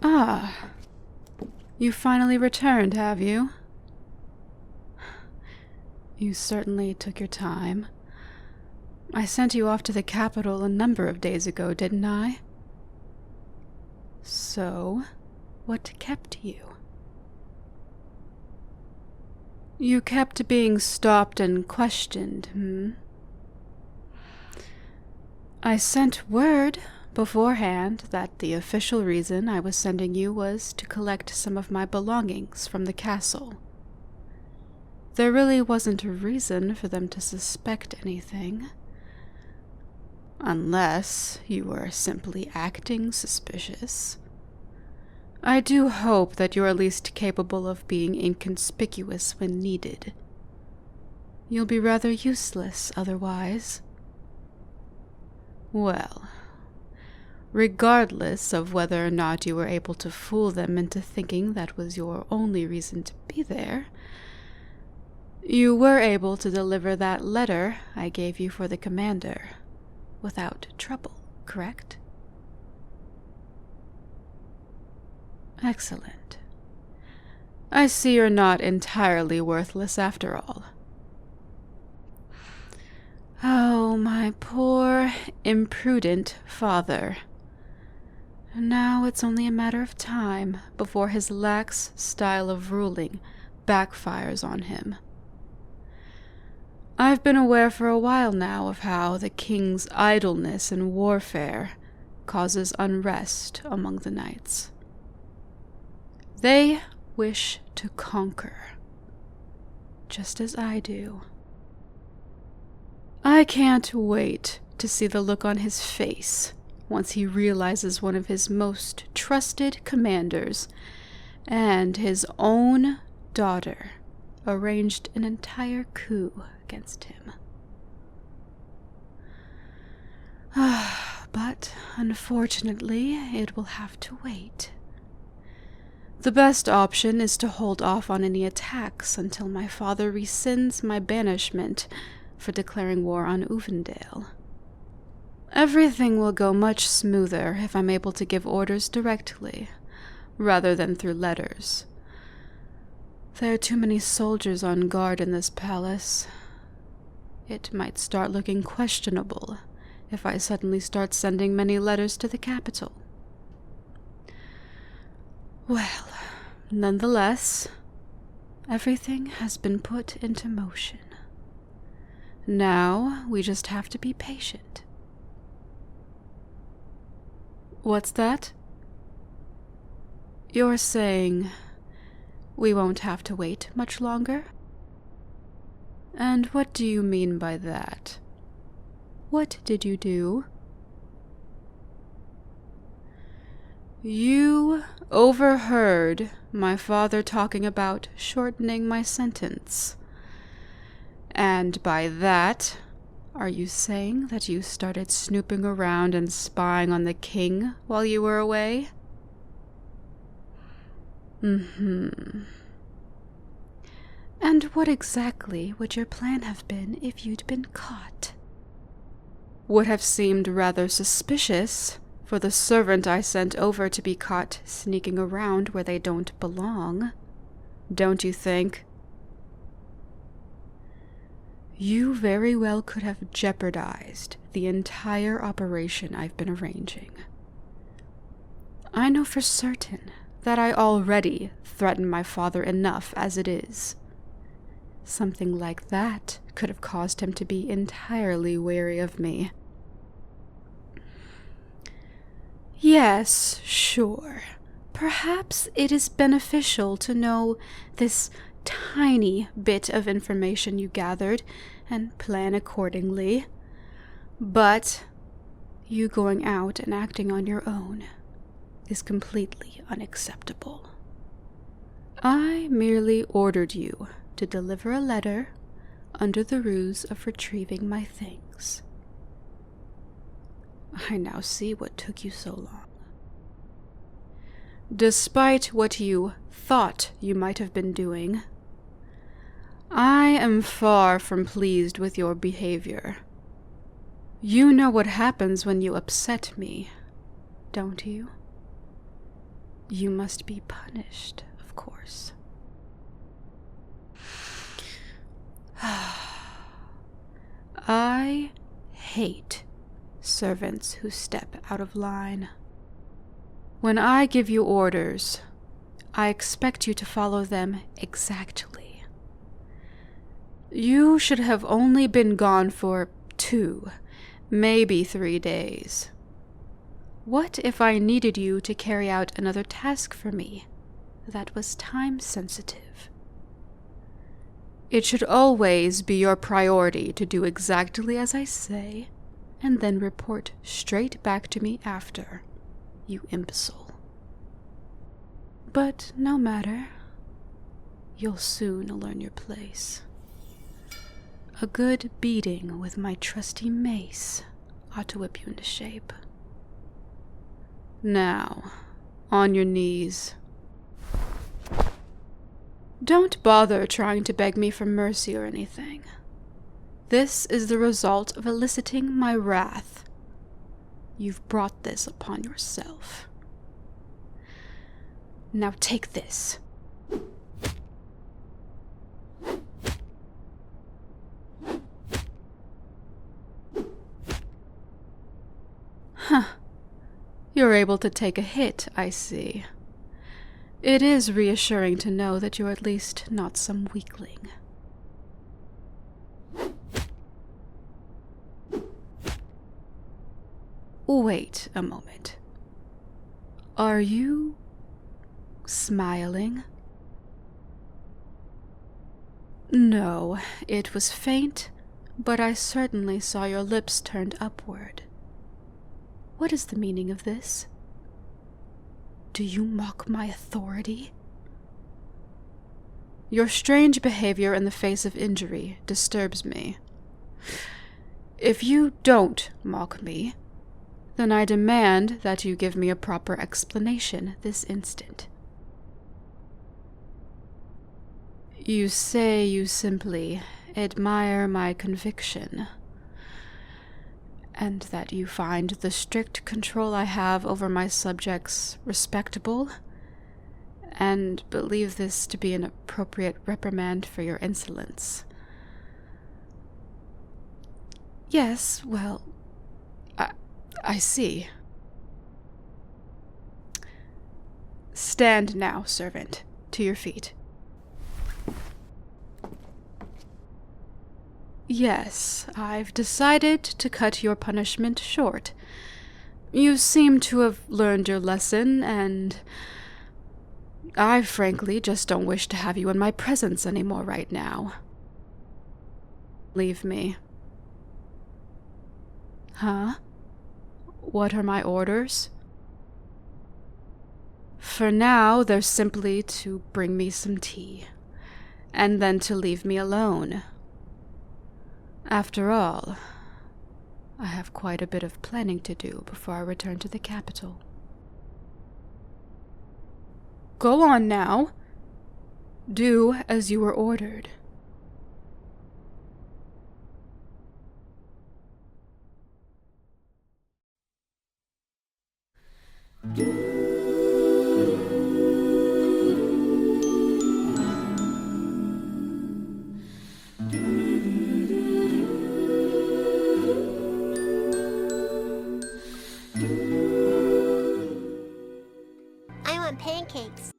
Ah, you finally returned, have you? You certainly took your time. I sent you off to the capital a number of days ago, didn't I? So, what kept you? You kept being stopped and questioned, I sent word beforehand that the official reason I was sending you was to collect some of my belongings from the castle. There really wasn't a reason for them to suspect anything. Unless you were simply acting suspicious. I do hope that you're at least capable of being inconspicuous when needed. You'll be rather useless otherwise. Well, regardless of whether or not you were able to fool them into thinking that was your only reason to be there, you were able to deliver that letter I gave you for the commander without trouble, correct? Excellent. I see you're not entirely worthless after all. Oh, my poor, imprudent father. Now it's only a matter of time before his lax style of ruling backfires on him. I've been aware for a while now of how the king's idleness and warfare causes unrest among the knights. They wish to conquer, just as I do. I can't wait to see the look on his face once he realizes one of his most trusted commanders and his own daughter arranged an entire coup against him. But unfortunately, it will have to wait. The best option is to hold off on any attacks until my father rescinds my banishment for declaring war on Uvendale. Everything will go much smoother if I'm able to give orders directly, rather than through letters. There are too many soldiers on guard in this palace. It might start looking questionable if I suddenly start sending many letters to the capital. Well, nonetheless, everything has been put into motion. Now we just have to be patient. What's that? You're saying we won't have to wait much longer? And what do you mean by that? What did you do? You overheard my father talking about shortening my sentence. And by that, are you saying that you started snooping around and spying on the king while you were away? And what exactly would your plan have been if you'd been caught? Would have seemed rather suspicious for the servant I sent over to be caught sneaking around where they don't belong, don't you think? You very well could have jeopardized the entire operation I've been arranging. I know for certain that I already threaten my father enough as it is. Something like that could have caused him to be entirely wary of me. Yes, sure. Perhaps it is beneficial to know this tiny bit of information you gathered and plan accordingly. But you going out and acting on your own is completely unacceptable. I merely ordered you to deliver a letter under the ruse of retrieving my things. I now see what took you so long. Despite what you thought you might have been doing, I am far from pleased with your behavior. You know what happens when you upset me, don't you? You must be punished, of course. I hate servants who step out of line. When I give you orders, I expect you to follow them exactly. You should have only been gone for 2, maybe 3 days. What if I needed you to carry out another task for me that was time sensitive? It should always be your priority to do exactly as I say, and then report straight back to me after, you imbecile. But no matter. You'll soon learn your place. A good beating with my trusty mace ought to whip you into shape. Now, on your knees. Don't bother trying to beg me for mercy or anything. This is the result of eliciting my wrath. You've brought this upon yourself. Now take this. Huh. You're able to take a hit, I see. It is reassuring to know that you're at least not some weakling. Wait a moment. Are you smiling? No, it was faint, but I certainly saw your lips turned upward. What is the meaning of this? Do you mock my authority? Your strange behavior in the face of injury disturbs me. If you don't mock me, then I demand that you give me a proper explanation this instant. You say you simply admire my conviction, and that you find the strict control I have over my subjects respectable, and believe this to be an appropriate reprimand for your insolence. Yes, well, I see. Stand now, servant, to your feet. Yes, I've decided to cut your punishment short. You seem to have learned your lesson, and I frankly just don't wish to have you in my presence anymore right now. Leave me. Huh? What are my orders? For now, they're simply to bring me some tea, and then to leave me alone. After all, I have quite a bit of planning to do before I return to the capital. Go on now. Do as you were ordered. I want pancakes.